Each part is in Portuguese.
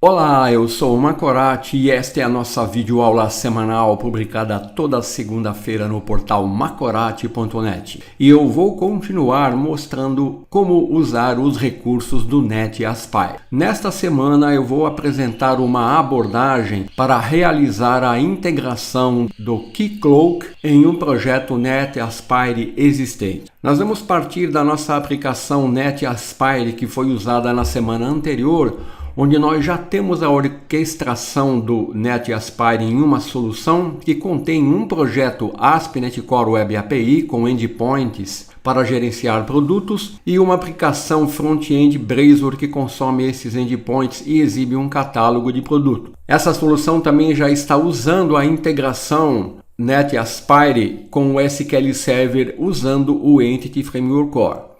Olá, eu sou o Macorati e esta é a nossa videoaula semanal publicada toda segunda-feira no portal macorati.net. E eu vou continuar mostrando como usar os recursos do NetAspire. Nesta semana eu vou apresentar uma abordagem para realizar a integração do Keycloak em um projeto NetAspire existente. Nós vamos partir da nossa aplicação NetAspire que foi usada na semana anterior, onde nós já temos a orquestração do NetAspire em uma solução que contém um projeto ASP.NET Core Web API com endpoints para gerenciar produtos e uma aplicação front-end Blazor que consome esses endpoints e exibe um catálogo de produto. Essa solução também já está usando a integração NetAspire com o SQL Server usando o Entity Framework Core.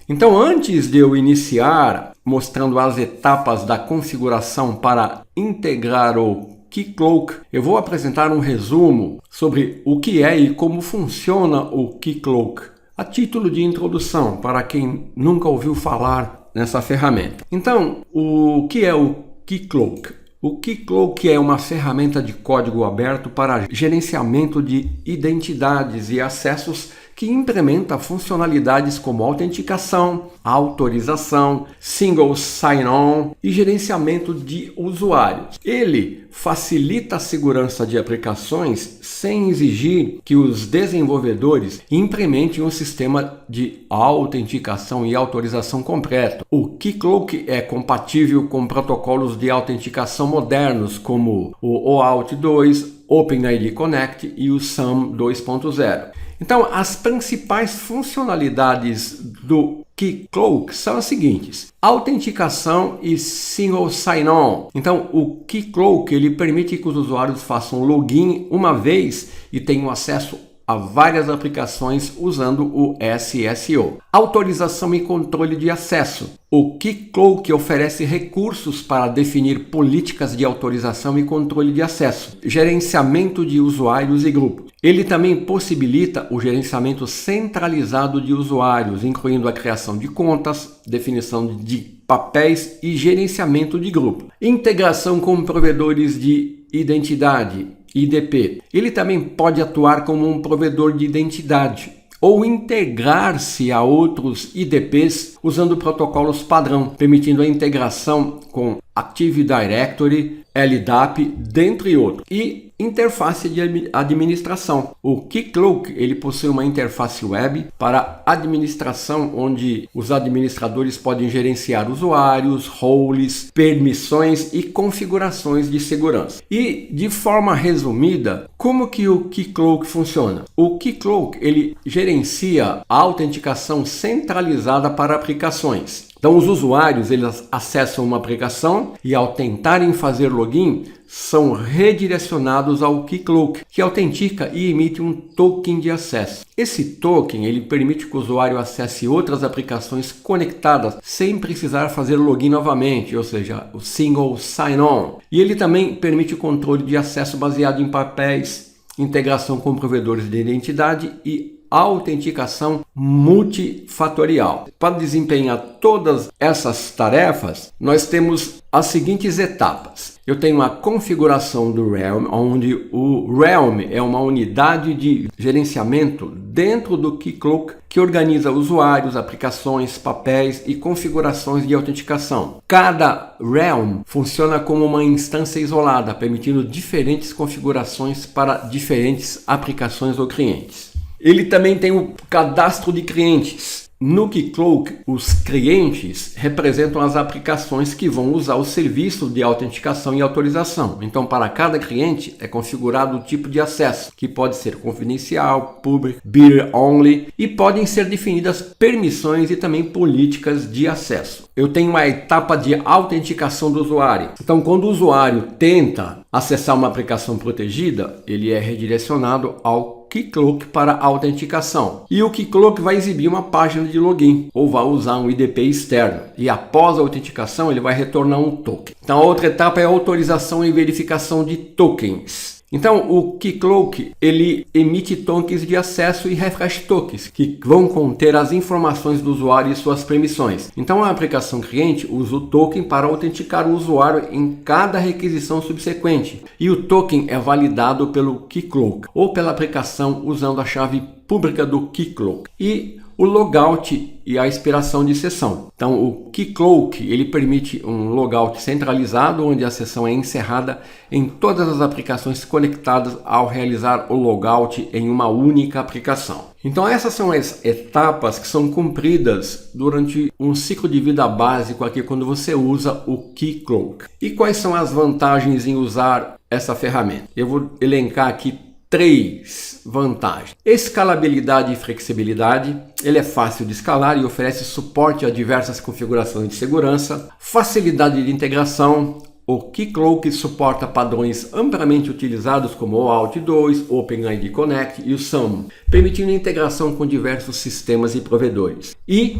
Então, antes de eu iniciar mostrando as etapas da configuração para integrar o Keycloak, eu vou apresentar um resumo sobre o que é e como funciona o Keycloak, a título de introdução para quem nunca ouviu falar nessa ferramenta. Então, o que é o Keycloak? O Keycloak é uma ferramenta de código aberto para gerenciamento de identidades e acessos que implementa funcionalidades como autenticação, autorização, single sign-on e gerenciamento de usuários. Ele facilita a segurança de aplicações sem exigir que os desenvolvedores implementem um sistema de autenticação e autorização completo. O Keycloak é compatível com protocolos de autenticação modernos como o OAuth 2, OpenID Connect e o SAM 2.0. Então, as principais funcionalidades do Keycloak são as seguintes: autenticação e single sign-on. Então, o Keycloak ele permite que os usuários façam login uma vez e tenham acesso a várias aplicações usando o SSO. Autorização e controle de acesso. O Keycloak oferece recursos para definir políticas de autorização e controle de acesso, gerenciamento de usuários e grupos. Ele também possibilita o gerenciamento centralizado de usuários, incluindo a criação de contas, definição de papéis e gerenciamento de grupo. Integração com provedores de identidade, IDP. Ele também pode atuar como um provedor de identidade ou integrar-se a outros IDPs usando protocolos padrão, permitindo a integração com Active Directory, LDAP, dentre outros. E interface de administração. O Keycloak ele possui uma interface web para administração, onde os administradores podem gerenciar usuários, roles, permissões e configurações de segurança. E de forma resumida, como que o Keycloak funciona? O Keycloak ele gerencia a autenticação centralizada para aplicações. Então, os usuários eles acessam uma aplicação e, ao tentarem fazer login, são redirecionados ao Keycloak, que autentica e emite um token de acesso. Esse token ele permite que o usuário acesse outras aplicações conectadas sem precisar fazer login novamente, ou seja, o single sign-on. E ele também permite o controle de acesso baseado em papéis, integração com provedores de identidade e autenticação multifatorial. Para desempenhar todas essas tarefas, nós temos as seguintes etapas. Eu tenho a configuração do Realm, onde o Realm é uma unidade de gerenciamento dentro do Keycloak que organiza usuários, aplicações, papéis e configurações de autenticação. Cada Realm funciona como uma instância isolada, permitindo diferentes configurações para diferentes aplicações ou clientes. Ele também tem o cadastro de clientes. No Keycloak, os clientes representam as aplicações que vão usar o serviço de autenticação e autorização. Então, para cada cliente é configurado o tipo de acesso, que pode ser confidencial, public, bidder only, e podem ser definidas permissões e também políticas de acesso. Eu tenho a etapa de autenticação do usuário. Então, quando o usuário tenta acessar uma aplicação protegida, ele é redirecionado ao Keycloak para autenticação. E o Keycloak vai exibir uma página de login ou vai usar um IDP externo. E após a autenticação, ele vai retornar um token. Então, a outra etapa é a autorização e verificação de tokens. Então, o Keycloak, ele emite tokens de acesso e refresh tokens, que vão conter as informações do usuário e suas permissões. Então, a aplicação cliente usa o token para autenticar o usuário em cada requisição subsequente. E o token é validado pelo Keycloak ou pela aplicação usando a chave pública do Keycloak. E o logout e a expiração de sessão. Então, o Keycloak, ele permite um logout centralizado, onde a sessão é encerrada em todas as aplicações conectadas ao realizar o logout em uma única aplicação. Então, essas são as etapas que são cumpridas durante um ciclo de vida básico aqui quando você usa o Keycloak. E quais são as vantagens em usar essa ferramenta? Eu vou elencar aqui 3 vantagens. Escalabilidade e flexibilidade. Ele é fácil de escalar e oferece suporte a diversas configurações de segurança. Facilidade de integração. O Keycloak suporta padrões amplamente utilizados como o OAuth 2, OpenID Connect e o SAML, permitindo integração com diversos sistemas e provedores. E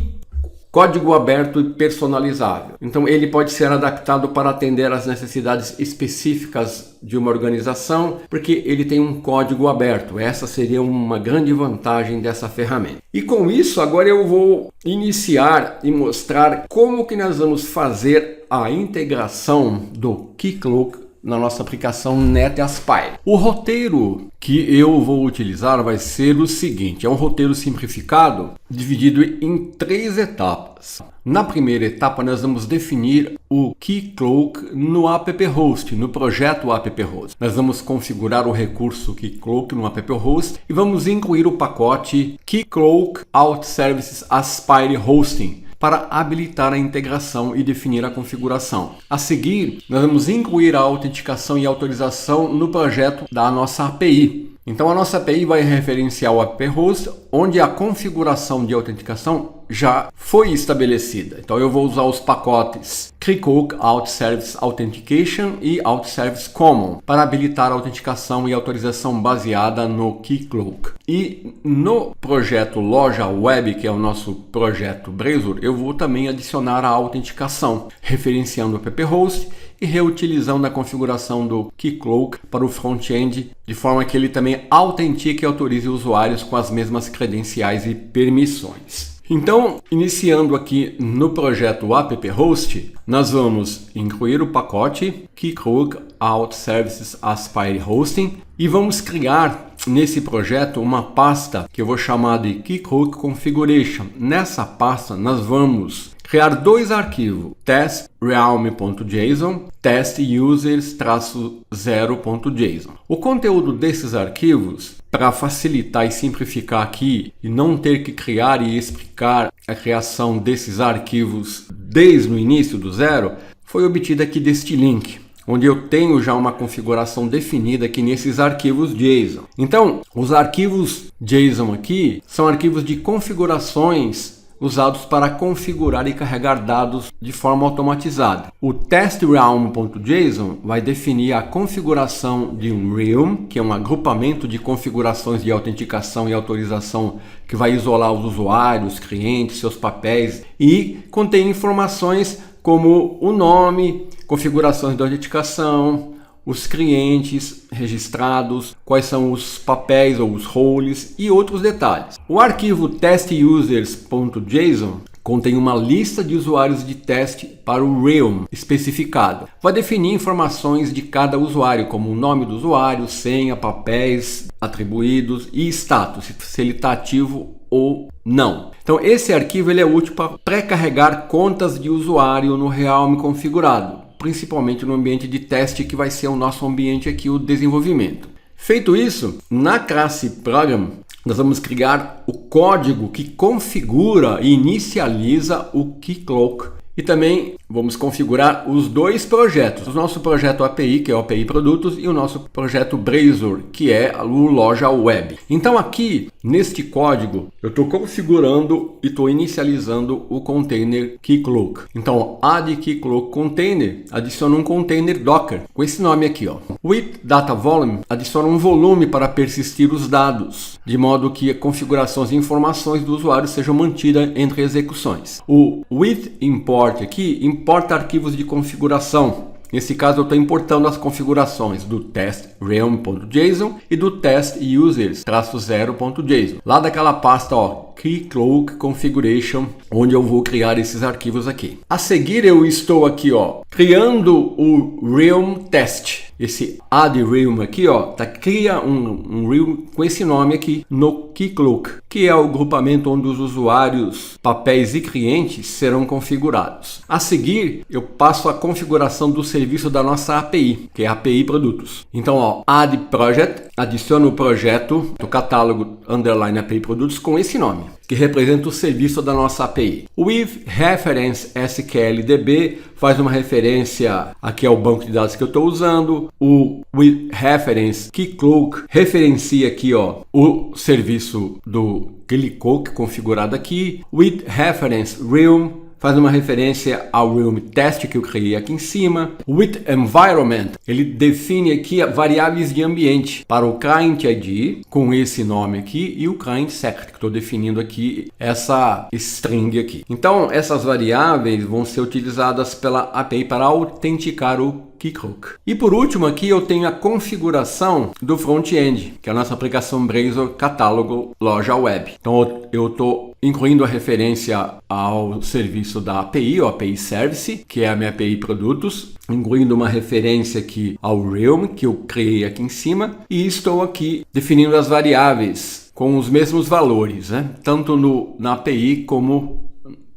código aberto e personalizável. Então, ele pode ser adaptado para atender às necessidades específicas de uma organização, porque ele tem um código aberto. Essa seria uma grande vantagem dessa ferramenta. E com isso, agora eu vou iniciar e mostrar como que nós vamos fazer a integração do Keycloak na nossa aplicação NetAspire. O roteiro que eu vou utilizar vai ser o seguinte: é um roteiro simplificado, dividido em 3 etapas. Na primeira etapa, nós vamos definir o Keycloak no app-host, no projeto app-host. Nós vamos configurar o recurso Keycloak no app-host e vamos incluir o pacote Keycloak Auth Services Aspire Hosting para habilitar a integração e definir a configuração. A seguir, nós vamos incluir a autenticação e autorização no projeto da nossa API. Então, a nossa API vai referenciar o app-host, onde a configuração de autenticação já foi estabelecida. Então, eu vou usar os pacotes Keycloak Auth Service Authentication e Auth Service Common para habilitar a autenticação e autorização baseada no Keycloak. E no projeto Loja Web, que é o nosso projeto Blazor, eu vou também adicionar a autenticação, referenciando o app-host e reutilizando a configuração do Keycloak para o front-end, de forma que ele também autentique e autorize usuários com as mesmas credenciais e permissões. Então, iniciando aqui no projeto app-host, nós vamos incluir o pacote Keycloak Auth Services Aspire Hosting e vamos criar nesse projeto uma pasta que eu vou chamar de Keycloak Configuration. Nessa pasta nós vamos criar 2 arquivos, testrealm.json, testusers-0.json. O conteúdo desses arquivos, para facilitar e simplificar aqui e não ter que criar e explicar a criação desses arquivos desde o início do zero, foi obtido aqui deste link, onde eu tenho já uma configuração definida aqui nesses arquivos JSON. Então, os arquivos JSON aqui são arquivos de configurações usados para configurar e carregar dados de forma automatizada. O testrealm.json vai definir a configuração de um realm, que é um agrupamento de configurações de autenticação e autorização que vai isolar os usuários, clientes, seus papéis e contém informações como o nome, configurações de autenticação, os clientes registrados, quais são os papéis ou os roles e outros detalhes. O arquivo testusers.json contém uma lista de usuários de teste para o realm especificado. Vai definir informações de cada usuário, como o nome do usuário, senha, papéis atribuídos e status, se ele está ativo ou não. Então, esse arquivo ele é útil para pré-carregar contas de usuário no realm configurado, principalmente no ambiente de teste, que vai ser o nosso ambiente aqui, o desenvolvimento. Feito isso, na classe Program, nós vamos criar o código que configura e inicializa o Keycloak. E também vamos configurar os 2 projetos, o nosso projeto API, que é o API Produtos, e o nosso projeto Blazor, que é o Loja Web. Então aqui, neste código, eu estou configurando e estou inicializando o container Keycloak. Então, add Keycloak container, adiciona um container Docker, com esse nome aqui, ó. With data volume, adiciona um volume para persistir os dados, de modo que a configurações e informações do usuário sejam mantidas entre execuções. O with import aqui importa arquivos de configuração Nesse caso eu estou importando as configurações do test realm.json e do test users-0.json, lá daquela pasta, ó, Keycloak Configuration, onde eu vou criar esses arquivos aqui. A seguir eu estou aqui, ó, criando o Realm Test. Esse add realm aqui, ó, cria um realm com esse nome aqui no Keycloak, que é o grupamento onde os usuários, papéis e clientes serão configurados. A seguir, eu passo a configuração do serviço da nossa API, que é a API Produtos. Então, ó, add project, adiciono o projeto do catálogo underline API Produtos com esse nome, que representa o serviço da nossa API. With reference SQLDB faz uma referência aqui ao banco de dados que eu estou usando. O with reference Keycloak referencia aqui, ó, o serviço do Keycloak configurado aqui. With reference Realm faz uma referência ao Realm Test que eu criei aqui em cima. With Environment, ele define aqui variáveis de ambiente para o Client ID, com esse nome aqui, e o Client Secret, que estou definindo aqui essa string aqui. Então, essas variáveis vão ser utilizadas pela API para autenticar o Keycloak. E por último aqui eu tenho a configuração do front-end, que é a nossa aplicação Blazor Catálogo Loja Web. Então eu estou incluindo a referência ao serviço da API, o API Service, que é a minha API Produtos, incluindo uma referência aqui ao Realm, que eu criei aqui em cima, e estou aqui definindo as variáveis com os mesmos valores, né? Tanto na API como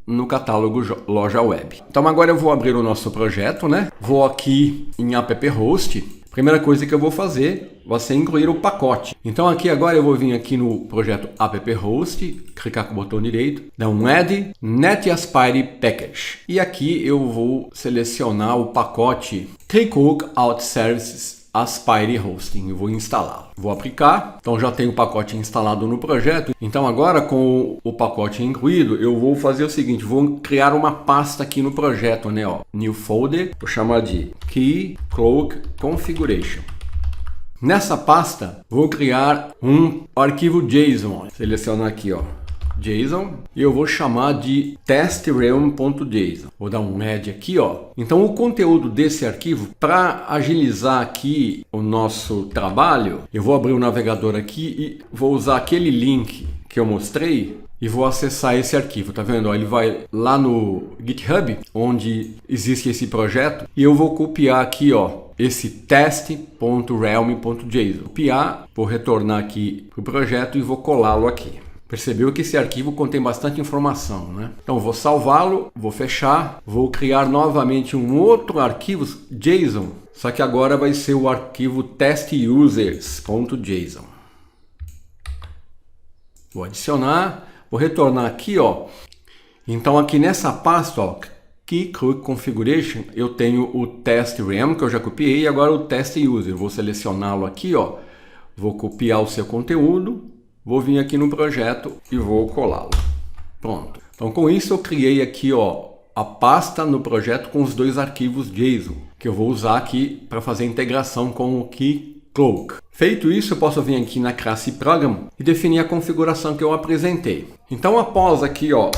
no catálogo Loja Web. Então agora eu vou abrir o nosso projeto, né? Vou aqui em app host. Primeira coisa que eu vou fazer vai ser incluir o pacote. Então aqui agora eu vou vir aqui no projeto app host, clicar com o botão direito, dar um add NetAspire Package. E aqui eu vou selecionar o pacote Keycloak Out Services Aspire Hosting, eu vou instalar, vou aplicar. Então já tenho o pacote instalado no projeto. Então agora com o pacote incluído, eu vou fazer o seguinte, vou criar uma pasta aqui no projeto, né, ó, new folder, vou chamar de Keycloak Configuration. Nessa pasta, vou criar um arquivo JSON, selecionar aqui, ó, JSON, e eu vou chamar de testrealm.json. Vou dar um add aqui, ó. Então o conteúdo desse arquivo, para agilizar aqui o nosso trabalho, eu vou abrir o navegador aqui e vou usar aquele link que eu mostrei e vou acessar esse arquivo, tá vendo? Ó, ele vai lá no GitHub, onde existe esse projeto, e eu vou copiar aqui, ó, esse test.realm.json. Copiar, vou retornar aqui para o projeto e vou colá-lo aqui. Percebeu que esse arquivo contém bastante informação, né? Então vou salvá-lo, vou fechar, vou criar novamente um outro arquivo JSON, só que agora vai ser o arquivo testusers.json. Vou adicionar, vou retornar aqui, ó. Então aqui nessa pasta, ó, Keycloak Configuration, eu tenho o test realm que eu já copiei e agora o test user. Vou selecioná-lo aqui, ó. Vou copiar o seu conteúdo. Vou vir aqui no projeto e vou colá-lo. Pronto. Então com isso eu criei aqui, ó, a pasta no projeto com os dois arquivos JSON, que eu vou usar aqui para fazer a integração com o Keycloak. Feito isso, eu posso vir aqui na classe Program e definir a configuração que eu apresentei. Então após aqui, ó,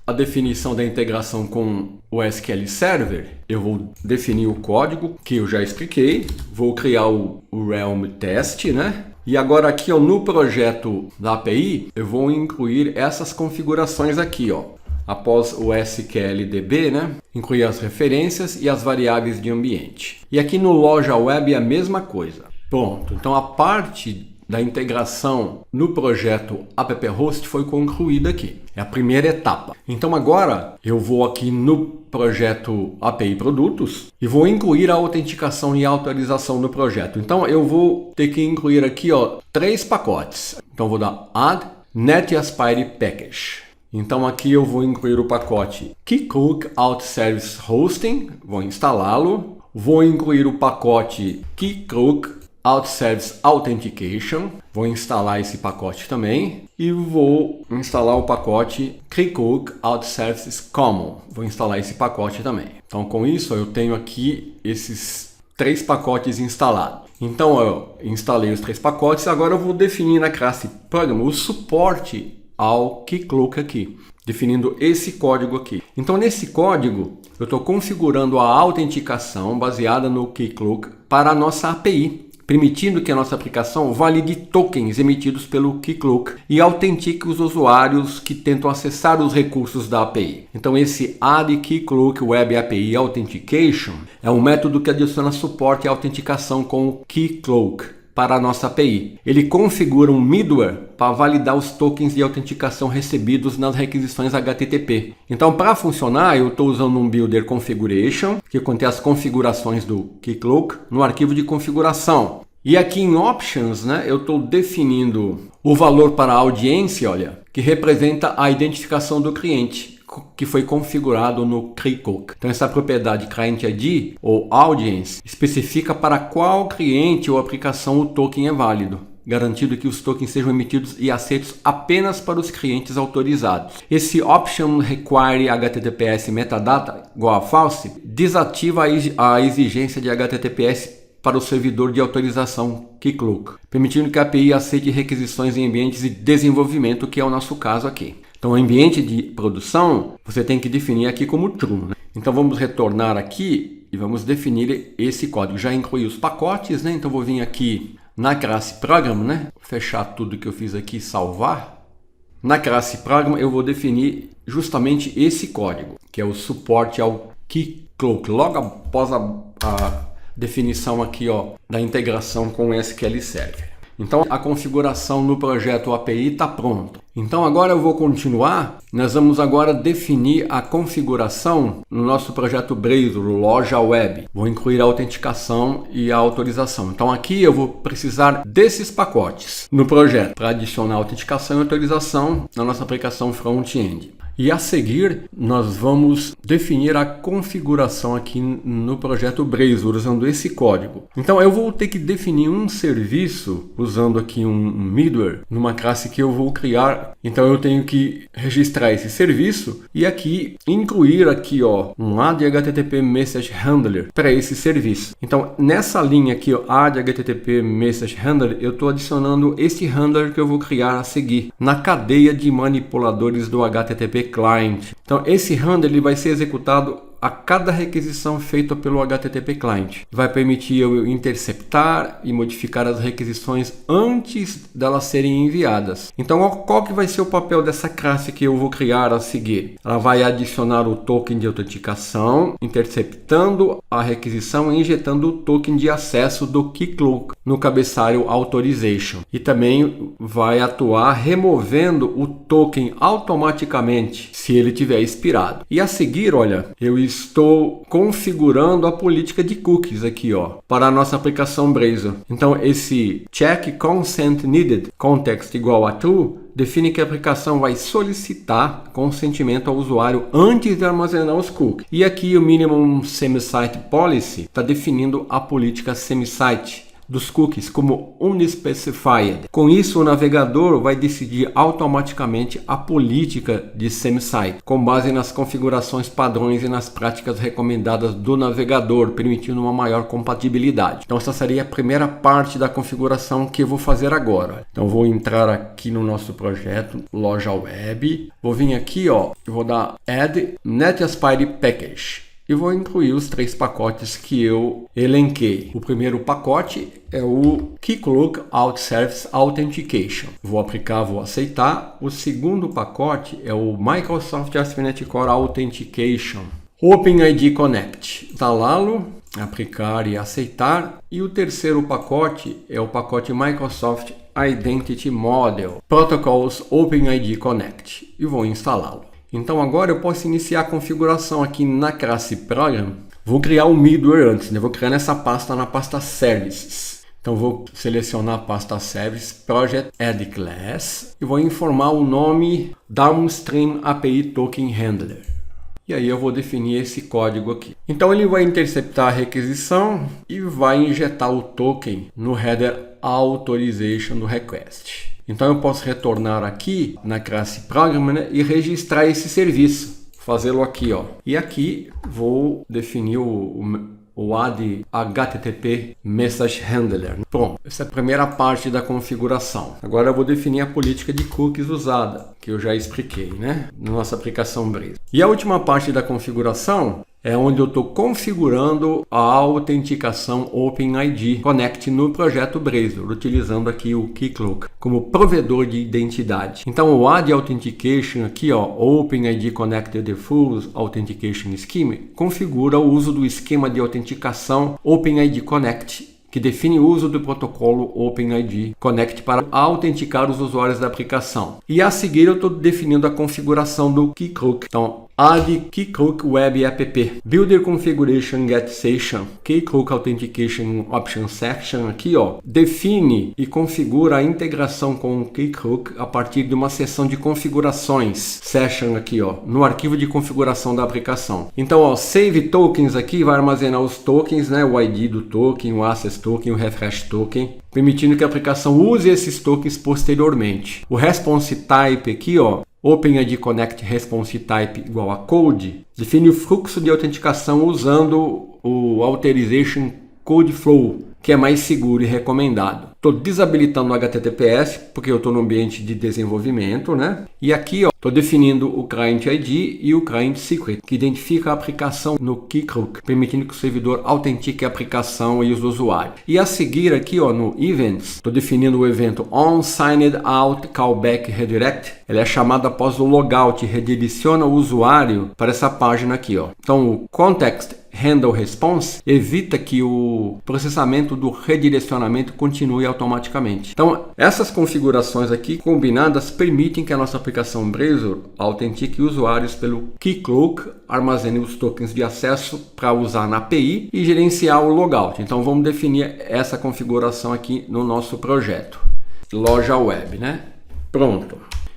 a definição da integração com o SQL Server, eu vou definir o código que eu já expliquei, vou criar o Realm Test, né? E agora aqui, ó, no projeto da API, eu vou incluir essas configurações aqui, ó. Após o SQLDB, né? Incluir as referências e as variáveis de ambiente. E aqui no Loja Web é a mesma coisa. Pronto. Então a parte da integração no projeto app host foi concluída aqui. É a primeira etapa. Então agora eu vou aqui no projeto API Produtos e vou incluir a autenticação e autorização no projeto. Então eu vou ter que incluir aqui, ó, 3 pacotes. Então vou dar add NetAspire Package. Então aqui eu vou incluir o pacote Keycloak Out Service Hosting, vou instalá-lo. Vou incluir o pacote Keycloak Out Service Authentication, vou instalar esse pacote também. E vou instalar o pacote Keycloak Out Services Common, vou instalar esse pacote também. Então com isso eu tenho aqui esses 3 pacotes instalados. Então eu instalei os 3 pacotes, agora eu vou definir na classe Program o suporte ao Keycloak aqui. definindo esse código aqui. Então, nesse código, eu estou configurando a autenticação baseada no Keycloak para a nossa API, permitindo que a nossa aplicação valide tokens emitidos pelo Keycloak e autentique os usuários que tentam acessar os recursos da API. Então, esse Add Keycloak Web API Authentication é um método que adiciona suporte e autenticação com o Keycloak para a nossa API. Ele configura um middleware para validar os tokens de autenticação recebidos nas requisições HTTP. Então, para funcionar, eu estou usando um Builder Configuration, que contém as configurações do Keycloak no arquivo de configuração. E aqui em Options, eu estou definindo o valor para a audiência, olha, que representa a identificação do cliente, que foi configurado no Keycloak. Então, essa propriedade Client ID ou Audience especifica para qual cliente ou aplicação o token é válido, garantindo que os tokens sejam emitidos e aceitos apenas para os clientes autorizados. Esse Option Require HTTPS Metadata igual a false desativa a exigência de HTTPS para o servidor de autorização Keycloak, permitindo que a API aceite requisições em ambientes de desenvolvimento, que é o nosso caso aqui. Então, o ambiente de produção, você tem que definir aqui como true. Então, vamos retornar aqui e vamos definir esse código. Já incluí os pacotes, então vou vir aqui na classe Program, fechar tudo que eu fiz aqui e salvar. Na classe Program, eu vou definir justamente esse código, que é o suporte ao Keycloak, logo após a definição aqui da integração com o SQL Server. Então, a configuração no projeto API está pronta. Então, agora eu vou continuar. Nós vamos agora definir a configuração no nosso projeto Blazor, loja web. Vou incluir a autenticação e a autorização. Então, aqui eu vou precisar desses pacotes no projeto para adicionar autenticação e autorização na nossa aplicação front-end. E a seguir, nós vamos definir a configuração aqui no projeto Blazor, usando esse código. Então, eu vou ter que definir um serviço, usando aqui um middleware, numa classe que eu vou criar. Então, eu tenho que registrar esse serviço e aqui incluir aqui, um add HTTP Message Handler para esse serviço. Então, nessa linha aqui, add HTTP Message Handler, eu estou adicionando esse handler que eu vou criar a seguir, na cadeia de manipuladores do HTTP Client. Então, esse handler ele vai ser executado a cada requisição feita pelo HTTP Client. Vai permitir eu interceptar e modificar as requisições antes delas serem enviadas. Então, qual que vai ser o papel dessa classe que eu vou criar a seguir? Ela vai adicionar o token de autenticação, interceptando a requisição e injetando o token de acesso do Keycloak no cabeçalho Authorization. E também vai atuar removendo o token automaticamente se ele tiver expirado. E a seguir, olha, eu estou configurando a política de cookies aqui, para a nossa aplicação Blazor. Então, esse check consent needed context igual a true define que a aplicação vai solicitar consentimento ao usuário antes de armazenar os cookies. E aqui o minimum semi-site policy está definindo a política semi-site dos cookies como unspecified. Com isso, o navegador vai decidir automaticamente a política de semi-site, com base nas configurações padrões e nas práticas recomendadas do navegador, permitindo uma maior compatibilidade. Então, essa seria a primeira parte da configuração que eu vou fazer agora. Então, vou entrar aqui no nosso projeto, loja web. Vou vir aqui, eu vou dar Add NetAspire Package. E vou incluir os 3 pacotes que eu elenquei. O primeiro pacote é o Keycloak Auth Service Authentication. Vou aplicar, vou aceitar. O segundo pacote é o Microsoft ASP.NET Core Authentication. OpenID Connect. Instalá-lo, aplicar e aceitar. E o terceiro pacote é o pacote Microsoft Identity Model Protocols OpenID Connect. E vou instalá-lo. Então agora eu posso iniciar a configuração aqui na classe Program. Vou criar um middleware antes, vou criar nessa pasta, na pasta Services. Então vou selecionar a pasta Service, Project Add Class e vou informar o nome Downstream API Token Handler. E aí eu vou definir esse código aqui. Então ele vai interceptar a requisição e vai injetar o token no header Authorization do request. Então eu posso retornar aqui na classe Program e registrar esse serviço. Fazê-lo aqui, E aqui vou definir o o add HTTP Message Handler. Pronto, essa é a primeira parte da configuração. Agora eu vou definir a política de cookies usada, que eu já expliquei, né, na nossa aplicação Blazor. E a última parte da configuração é onde eu estou configurando a autenticação OpenID Connect no projeto Blazor, utilizando aqui o Keycloak como provedor de identidade. Então o Add Authentication aqui, ó, OpenID Connect Default Authentication Scheme, configura o uso do esquema de autenticação OpenID Connect, que define o uso do protocolo OpenID Connect para autenticar os usuários da aplicação. E a seguir eu estou definindo a configuração do Keycloak. Então, add Keycloak Web App, Builder Configuration Get Session, Keycloak Authentication Option Section aqui, ó, define e configura a integração com o Keycloak a partir de uma seção de configurações, Session aqui, ó, no arquivo de configuração da aplicação. Então, ó, Save Tokens aqui vai armazenar os tokens, né, o ID do token, o Access Token, o Refresh Token, permitindo que a aplicação use esses tokens posteriormente. O Response Type aqui, ó, OpenID Connect Response Type igual a Code, define o fluxo de autenticação usando o Authorization Code Flow, que é mais seguro e recomendado. Estou desabilitando o HTTPS, porque eu estou no ambiente de desenvolvimento, né? E aqui, estou definindo o Client ID e o Client Secret, que identifica a aplicação no Keycloak, permitindo que o servidor autentique a aplicação e os usuários. E a seguir aqui, ó, no Events, estou definindo o evento OnSignedOut Callback Redirect. Ele é chamado após o logout e redireciona o usuário para essa página aqui, ó. Então, o Context Handle Response evita que o processamento do redirecionamento continue automaticamente. Então, essas configurações aqui combinadas permitem que a nossa aplicação Blazor autentique usuários pelo Keycloak, armazene os tokens de acesso para usar na API e gerenciar o logout. Então, vamos definir essa configuração aqui no nosso projeto. Loja web, né? Pronto.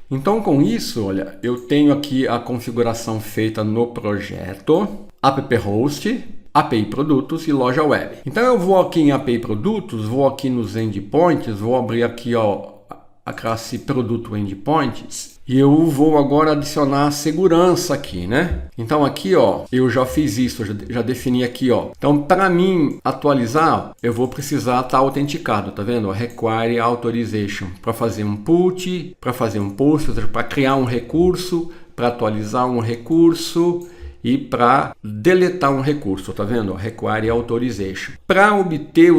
Então, com isso, olha, eu tenho aqui a configuração feita no projeto, app host, API produtos e loja web. Então eu vou aqui em API produtos, vou aqui nos endpoints, vou abrir aqui, ó, a classe produto endpoints e eu vou agora adicionar segurança aqui, né? Então aqui, ó, eu já fiz isso, já defini aqui, ó. Então para mim atualizar, eu vou precisar estar autenticado, tá vendo? Require authorization para fazer um put, para fazer um post, para criar um recurso, para atualizar um recurso e para deletar um recurso, tá vendo? Require authorization. Para obter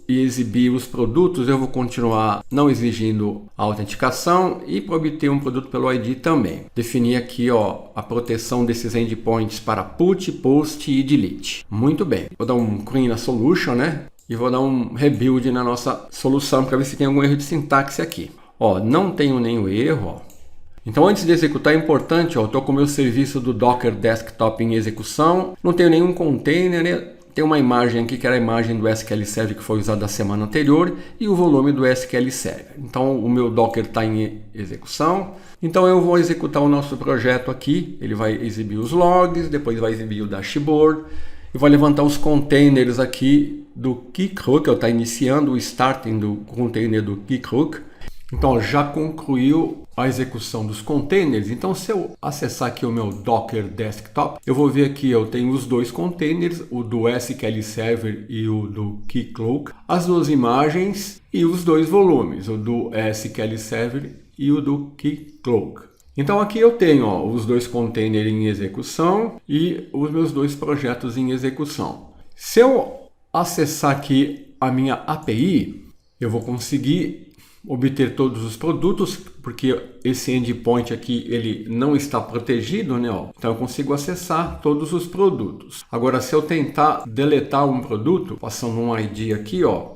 e exibir os produtos, eu vou continuar não exigindo a autenticação e para obter um produto pelo ID também. Definir aqui, ó, a proteção desses endpoints para put, post e delete. Muito bem. Vou dar um clean na solution, né? E vou dar um rebuild na nossa solução para ver se tem algum erro de sintaxe aqui. Ó, não tenho nenhum erro, ó. Então, antes de executar, é importante, ó, eu estou com o meu serviço do Docker Desktop em execução, não tenho nenhum container, né? Tem uma imagem aqui que era a imagem do SQL Server que foi usada na semana anterior e o volume do SQL Server. Então, o meu Docker está em execução. Então, eu vou executar o nosso projeto aqui. Ele vai exibir os logs, depois vai exibir o dashboard e vai levantar os containers aqui do Keycloak. Eu estou iniciando o starting do container do Keycloak. Então, já concluiu a execução dos containers. Então, se eu acessar aqui o meu Docker Desktop, eu vou ver aqui, eu tenho os dois containers, o do SQL Server e o do Keycloak, as duas imagens e os dois volumes, o do SQL Server e o do Keycloak. Então, aqui eu tenho, ó, os dois containers em execução e os meus dois projetos em execução. Se eu acessar aqui a minha API, eu vou conseguir obter todos os produtos, porque esse endpoint aqui ele não está protegido, né? Ó. Então eu consigo acessar todos os produtos. Agora, se eu tentar deletar um produto, passando um ID aqui, ó,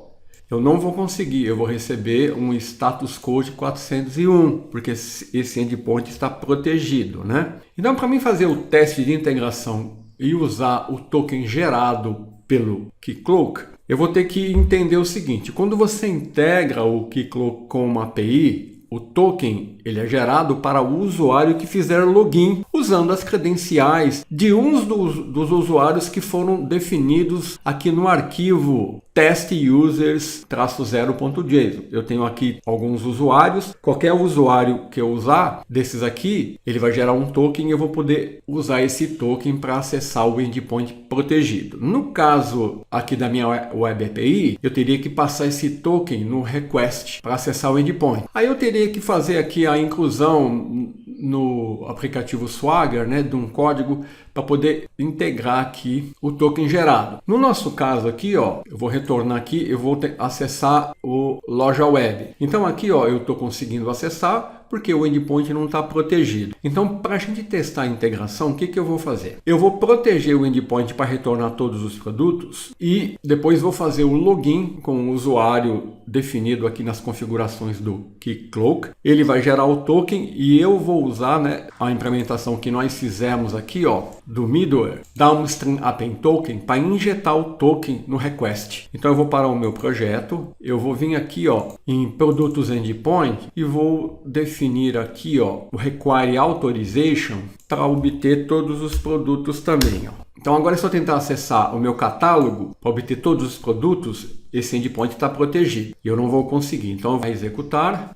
eu não vou conseguir, eu vou receber um status code 401, porque esse endpoint está protegido, né? Então, para mim fazer o teste de integração e usar o token gerado pelo Keycloak, eu vou ter que entender o seguinte: quando você integra o Keycloak com uma API, o token ele é gerado para o usuário que fizer login usando as credenciais de uns dos usuários que foram definidos aqui no arquivo testusers-0.json. Eu tenho aqui alguns usuários. Qualquer usuário que eu usar desses aqui, ele vai gerar um token e eu vou poder usar esse token para acessar o endpoint protegido. No caso aqui da minha Web API, eu teria que passar esse token no request para acessar o endpoint. Aí eu teria que fazer aqui a inclusão no aplicativo Swagger, né, de um código para poder integrar aqui o token gerado. No nosso caso aqui, ó, eu vou retornar aqui, eu vou acessar o loja web. Então aqui, ó, eu estou conseguindo acessar porque o endpoint não está protegido. Então, para a gente testar a integração, o que eu vou fazer? Eu vou proteger o endpoint para retornar todos os produtos e depois vou fazer o login com o usuário definido aqui nas configurações do Keycloak. Ele vai gerar o token e eu vou usar, né, a implementação que nós fizemos aqui, ó, do middleware, downstream append token, para injetar o token no request. Então eu vou parar o meu projeto, eu vou vir aqui, ó, em produtos endpoint e vou definir aqui, ó, o require authorization para obter todos os produtos também, ó. Então agora, se eu tentar acessar o meu catálogo para obter todos os produtos, esse endpoint está protegido e eu não vou conseguir. Então eu vou executar.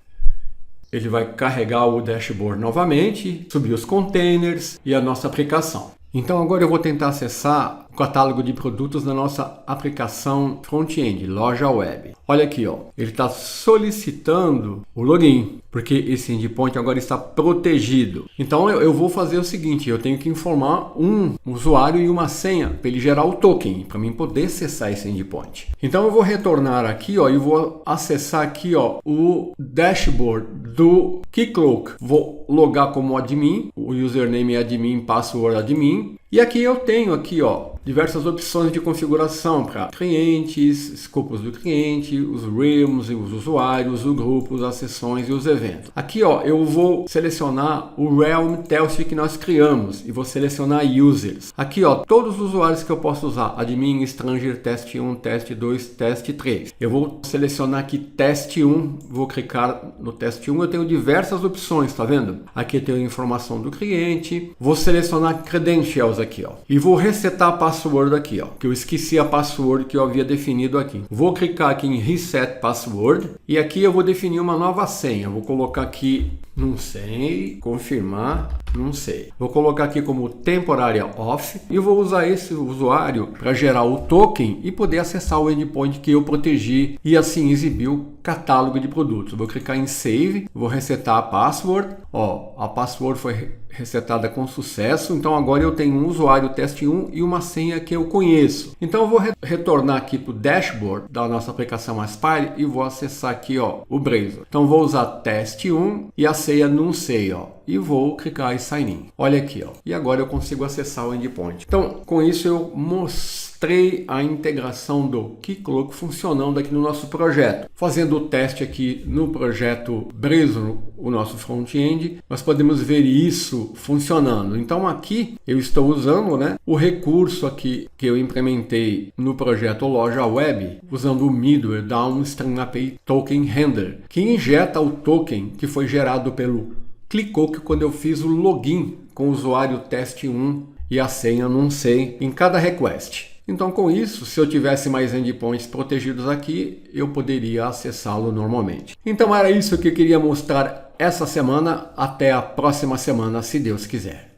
Ele vai carregar o dashboard novamente, subir os containers e a nossa aplicação. Então agora eu vou tentar acessar o catálogo de produtos da nossa aplicação front-end, loja web. Olha aqui, ó, ele está solicitando o login, porque esse endpoint agora está protegido. Então eu vou fazer o seguinte, eu tenho que informar um usuário e uma senha para ele gerar o token, para mim poder acessar esse endpoint. Então eu vou retornar aqui, ó, e vou acessar aqui, ó, o dashboard do Keycloak. Vou logar como admin, o username é admin, password admin. E aqui eu tenho aqui, ó, diversas opções de configuração para clientes, escopos do cliente, os realms, os usuários, os grupos, as sessões e os eventos. Aqui, ó, eu vou selecionar o realm Telsy que nós criamos e vou selecionar users. Aqui, ó, todos os usuários que eu posso usar: admin, stranger, teste 1, teste 2, teste 3. Eu vou selecionar aqui teste 1, vou clicar no teste 1, eu tenho diversas opções, tá vendo? Aqui eu tenho a informação do cliente, vou selecionar credentials aqui, ó, e vou resetar a password aqui, ó, que eu esqueci a password que eu havia definido aqui. Vou clicar aqui em Reset Password e aqui eu vou definir uma nova senha. Vou colocar aqui, não sei, confirmar, não sei. Vou colocar aqui como temporária off e vou usar esse usuário para gerar o token e poder acessar o endpoint que eu protegi e assim exibir o catálogo de produtos. Vou clicar em Save, vou resetar a password. Ó, a password foi resetada com sucesso, então agora eu tenho um usuário teste 1 e uma senha que eu conheço. Então eu vou retornar aqui para o dashboard da nossa aplicação Aspire e vou acessar aqui, ó, o Blazor. Então vou usar teste 1 e a senha não sei, ó, e vou clicar em Sign In. Olha aqui, ó, e agora eu consigo acessar o endpoint. Então com isso eu mostrei a integração do Keycloak funcionando aqui no nosso projeto. Fazendo o teste aqui no projeto Blazor, o nosso front-end, nós podemos ver isso funcionando. Então aqui eu estou usando, né, o recurso aqui que eu implementei no projeto Loja Web, usando o middleware Downstream API Token Handler, que injeta o token que foi gerado pelo Keycloak quando eu fiz o login com o usuário teste 1 e a senha não sei em cada request. Então com isso, se eu tivesse mais endpoints protegidos aqui, eu poderia acessá-lo normalmente. Então era isso que eu queria mostrar essa semana. Até a próxima semana, se Deus quiser.